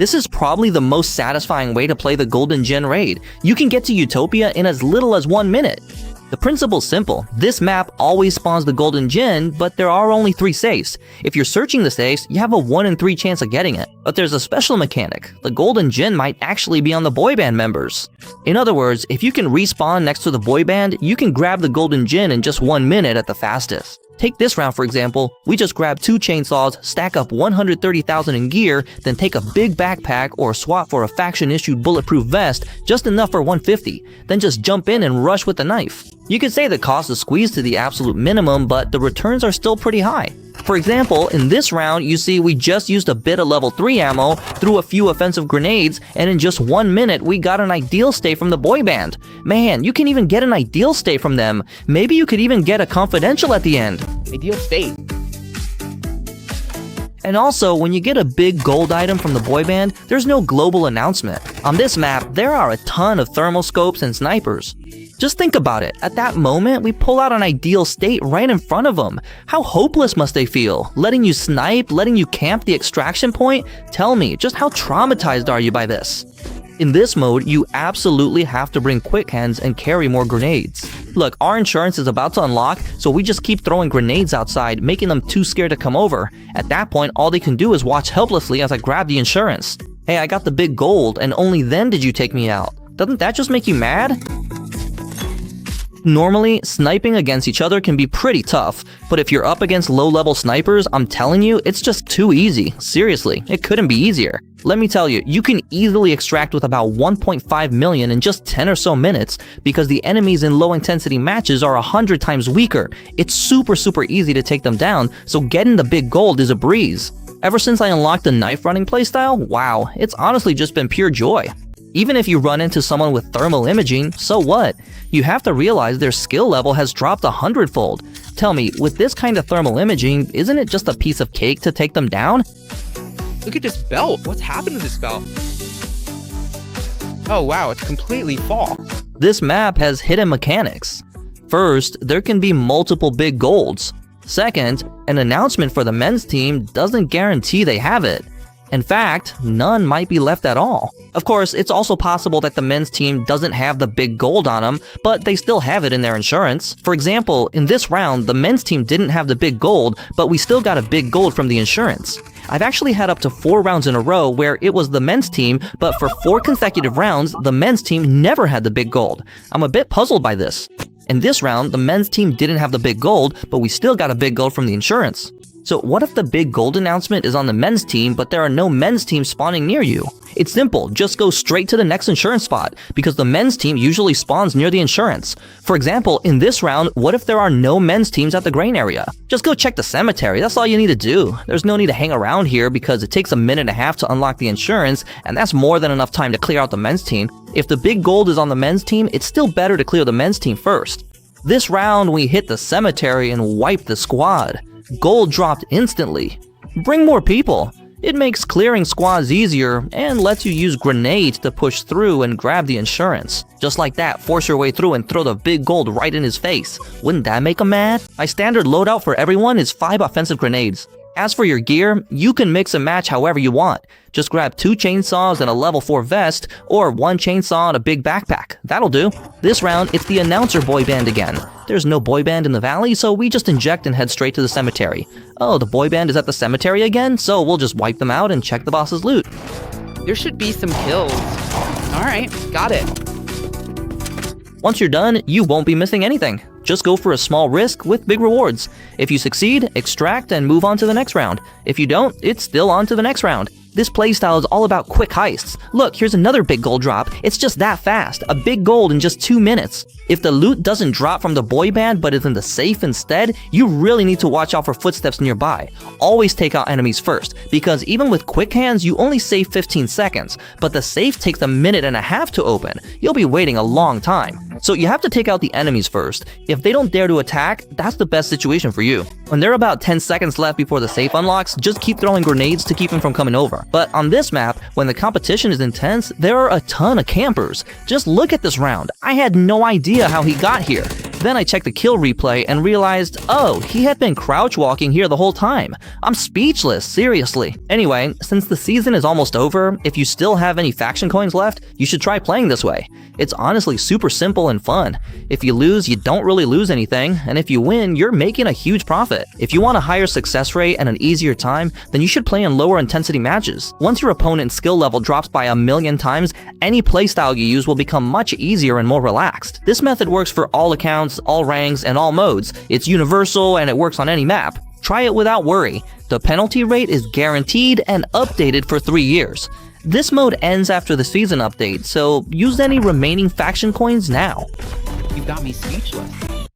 This is probably the most satisfying way to play the Golden Gen raid. You can get to Utopia in as little as 1 minute. The principle's simple. This map always spawns the Golden Gen, but there are only 3 safes. If you're searching the safes, you have a 1 in 3 chance of getting it. But there's a special mechanic. The Golden Gen might actually be on the boy band members. In other words, if you can respawn next to the boy band, you can grab the Golden Gen in just 1 minute at the fastest. Take this round for example, we just grab 2 chainsaws, stack up 130,000 in gear, then take a big backpack or swap for a faction-issued bulletproof vest, just enough for 150, then just jump in and rush with the knife. You could say the cost is squeezed to the absolute minimum, but the returns are still pretty high. For example, in this round, you see we just used a bit of level 3 ammo, threw a few offensive grenades, and in just 1 minute we got an ideal stay from the boy band. Man, you can even get an ideal stay from them. Maybe you could even get a confidential at the end. Ideal state. And also, when you get a big gold item from the boy band, there's no global announcement. On this map, there are a ton of thermal scopes and snipers. Just think about it. At that moment, we pull out an ideal state right in front of them. How hopeless must they feel? Letting you snipe, letting you camp the extraction point? Tell me, just how traumatized are you by this? In this mode, you absolutely have to bring quick hands and carry more grenades. Look, our insurance is about to unlock, so we just keep throwing grenades outside, making them too scared to come over. At that point, all they can do is watch helplessly as I grab the insurance. Hey, I got the big gold, and only then did you take me out. Doesn't that just make you mad? Normally, sniping against each other can be pretty tough, but if you're up against low-level snipers, I'm telling you, it's just too easy. Seriously, it couldn't be easier. Let me tell you, you can easily extract with about 1.5 million in just 10 or so minutes because the enemies in low-intensity matches are 100 times weaker. It's super easy to take them down, so getting the big gold is a breeze. Ever since I unlocked the knife running playstyle, wow, it's honestly just been pure joy. Even if you run into someone with thermal imaging, so what? You have to realize their skill level has dropped 100-fold. Tell me, with this kind of thermal imaging, isn't it just a piece of cake to take them down? Look at this belt. What's happened to this belt? Oh wow, it's completely fall. This map has hidden mechanics. First, there can be multiple big golds. Second, an announcement for the men's team doesn't guarantee they have it. In fact, none might be left at all. Of course, it's also possible that the men's team doesn't have the big gold on them, but they still have it in their insurance. For example, in this round, the men's team didn't have the big gold, but we still got a big gold from the insurance. I've actually had up to 4 rounds in a row where it was the men's team, but for 4 consecutive rounds, the men's team never had the big gold. I'm a bit puzzled by this. In this round, the men's team didn't have the big gold, but we still got a big gold from the insurance. So what if the big gold announcement is on the men's team, but there are no men's teams spawning near you? It's simple, just go straight to the next insurance spot, because the men's team usually spawns near the insurance. For example, in this round, what if there are no men's teams at the grain area? Just go check the cemetery, that's all you need to do. There's no need to hang around here because it takes a minute and a half to unlock the insurance, and that's more than enough time to clear out the men's team. If the big gold is on the men's team, it's still better to clear the men's team first. This round, we hit the cemetery and wipe the squad. Gold dropped instantly. Bring more people. It makes clearing squads easier and lets you use grenades to push through and grab the insurance. Just like that, force your way through and throw the big gold right in his face. Wouldn't that make him mad? My standard loadout for everyone is 5 offensive grenades. As for your gear, you can mix and match however you want. Just grab 2 chainsaws and a level 4 vest, or 1 chainsaw and a big backpack. That'll do. This round, it's the announcer boy band again. There's no boy band in the valley, so we just inject and head straight to the cemetery. Oh, the boy band is at the cemetery again? So we'll just wipe them out and check the boss's loot. There should be some kills. Alright, got it. Once you're done, you won't be missing anything. Just go for a small risk with big rewards. If you succeed, extract and move on to the next round. If you don't, it's still on to the next round. This playstyle is all about quick heists. Look, here's another big gold drop. It's just that fast. A big gold in just 2 minutes. If the loot doesn't drop from the boy band but is in the safe instead, you really need to watch out for footsteps nearby. Always take out enemies first, because even with quick hands, you only save 15 seconds, but the safe takes a minute and a half to open. You'll be waiting a long time. So you have to take out the enemies first. If they don't dare to attack, that's the best situation for you. When there are about 10 seconds left before the safe unlocks, just keep throwing grenades to keep them from coming over. But on this map, when the competition is intense, there are a ton of campers. Just look at this round. I had no idea how he got here. Then I checked the kill replay and realized, oh, he had been crouch walking here the whole time. I'm speechless, seriously. Anyway, since the season is almost over, if you still have any faction coins left, you should try playing this way. It's honestly super simple and fun. If you lose, you don't really lose anything, and if you win, you're making a huge profit. If you want a higher success rate and an easier time, then you should play in lower intensity matches. Once your opponent's skill level drops by 1,000,000 times, any playstyle you use will become much easier and more relaxed. This method works for all accounts, all ranks, and all modes. It's universal and it works on any map. Try it without worry. The penalty rate is guaranteed and updated for 3 years. This mode ends after the season update, so use any remaining faction coins now. You got me speechless.